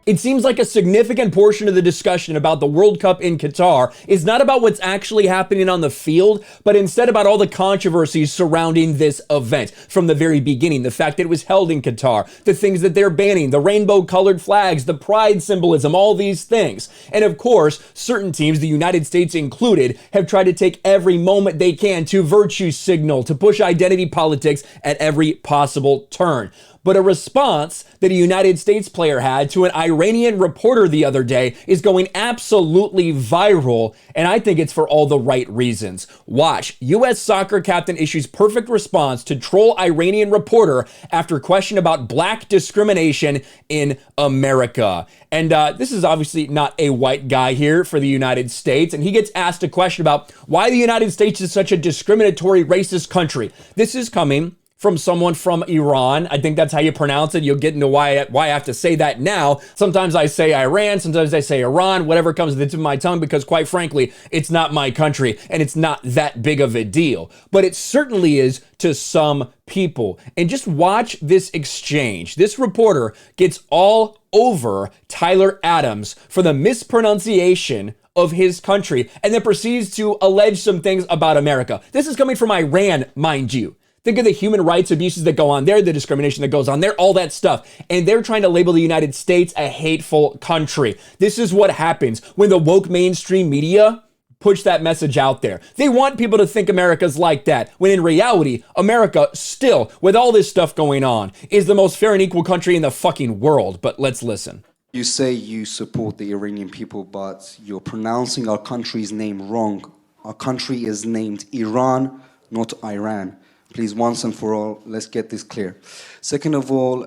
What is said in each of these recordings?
It seems like a significant portion of the discussion about the World Cup in Qatar is not about what's actually happening on the field, but instead about all the controversies surrounding this event from the very beginning. The fact that it was held in Qatar, the things that they're banning, the rainbow-colored flags, the pride symbolism, all these things. And of course, certain teams, the United States included, have tried to take every moment they can to virtue signal, to push identity politics at every possible turn. But a response that a United States player had to an Iranian reporter the other day is going absolutely viral, and I think it's for all the right reasons. Watch. U.S. soccer captain issues perfect response to troll Iranian reporter after question about black discrimination in America. And this is obviously not a white guy here for the United States, and he gets asked a question about why the United States is such a discriminatory, racist country. This is coming from someone from Iran. I think that's how you pronounce it. You'll get into why I have to say that now. Sometimes I say Iran, sometimes I say Iran, whatever comes to the tip of my tongue, because quite frankly, it's not my country and it's not that big of a deal. But it certainly is to some people. And just watch this exchange. This reporter gets all over Tyler Adams for the mispronunciation of his country and then proceeds to allege some things about America. This is coming from Iran, mind you. Think of the human rights abuses that go on there, the discrimination that goes on there, all that stuff. And they're trying to label the United States a hateful country. This is what happens when the woke mainstream media push that message out there. They want people to think America's like that, when in reality, America still, with all this stuff going on, is the most fair and equal country in the fucking world. But let's listen. You say you support the Iranian people, but you're pronouncing our country's name wrong. Our country is named Iran, not Iran. Please, once and for all, let's get this clear. Second of all,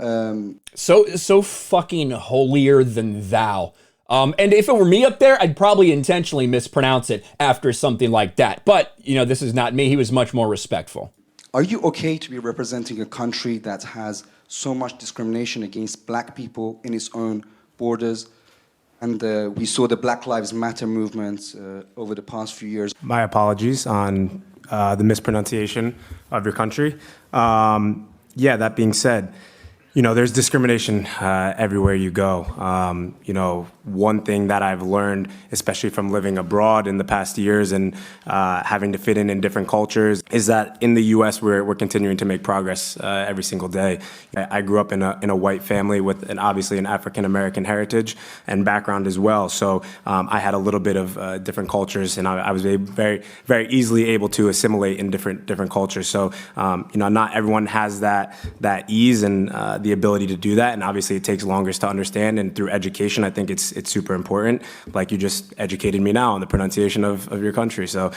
So fucking holier than thou. And if it were me up there, I'd probably intentionally mispronounce it after something like that. But, you know, this is not me. He was much more respectful. Are you okay to be representing a country that has so much discrimination against black people in its own borders? And we saw the Black Lives Matter movement over the past few years. My apologies on the mispronunciation of your country. Yeah, that being said, you know, there's discrimination everywhere you go. You know, one thing that I've learned, especially from living abroad in the past years and having to fit in different cultures, is that in the U.S. we're continuing to make progress every single day. I grew up in a white family with obviously an African American heritage and background as well. So I had a little bit of different cultures, and I was very easily able to assimilate in different cultures. So you know, not everyone has that ease and the ability to do that, and obviously it takes longer to understand. And through education, I think it's super important. Like you just educated me now on the pronunciation of your country. So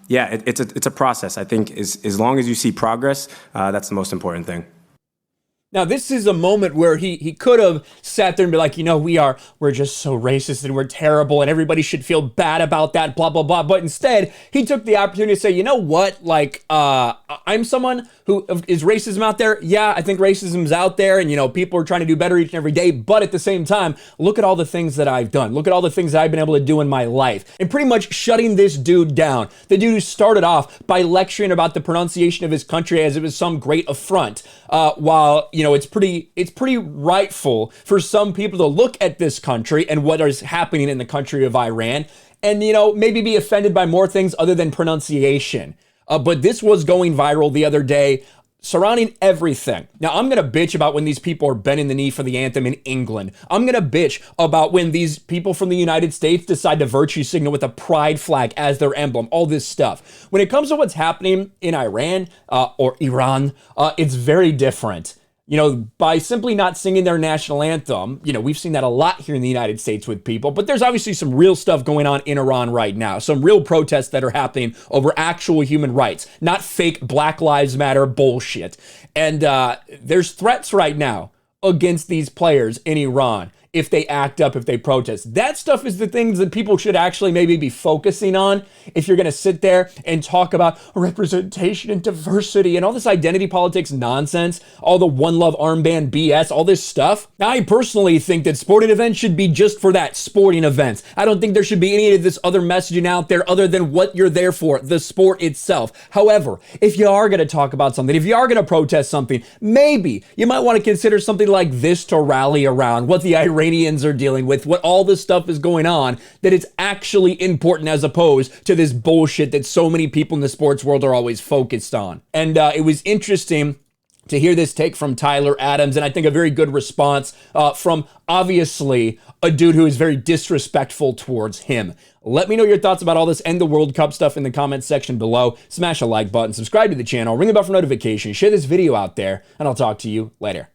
yeah, it's a process. I think as long as you see progress, that's the most important thing. Now, this is a moment where he could have sat there and be like, you know, we're just so racist and we're terrible and everybody should feel bad about that, blah, blah, blah. But instead, he took the opportunity to say, you know what, like, I'm someone who is racism out there. Yeah, I think racism's out there and, you know, people are trying to do better each and every day. But at the same time, look at all the things that I've done. Look at all the things that I've been able to do in my life. And pretty much shutting this dude down. The dude who started off by lecturing about the pronunciation of his country as it was some great affront, while, you know, it's pretty rightful for some people to look at this country and what is happening in the country of Iran and, you know, maybe be offended by more things other than pronunciation. But this was going viral the other day surrounding everything. Now, I'm going to bitch about when these people are bending the knee for the anthem in England. I'm going to bitch about when these people from the United States decide to virtue signal with a pride flag as their emblem, all this stuff. When it comes to what's happening in Iran or Iran, it's very different. You know, by simply not singing their national anthem, you know, we've seen that a lot here in the United States with people, but there's obviously some real stuff going on in Iran right now, some real protests that are happening over actual human rights, not fake Black Lives Matter bullshit. And there's threats right now against these players in Iran if they act up, if they protest. That stuff is the things that people should actually maybe be focusing on if you're going to sit there and talk about representation and diversity and all this identity politics nonsense, all the One Love armband BS, all this stuff. Now, I personally think that sporting events should be just for that, sporting events. I don't think there should be any of this other messaging out there other than what you're there for, the sport itself. However, if you are going to talk about something, if you are going to protest something, maybe you might want to consider something like this to rally around, what the Iranians Iranians are dealing with, what all this stuff is going on, that it's actually important as opposed to this bullshit that so many people in the sports world are always focused on. And it was interesting to hear this take from Tyler Adams, and I think a very good response from, obviously, a dude who is very disrespectful towards him. Let me know your thoughts about all this and the World Cup stuff in the comments section below. Smash a like button, subscribe to the channel, ring the bell for notifications, share this video out there, and I'll talk to you later.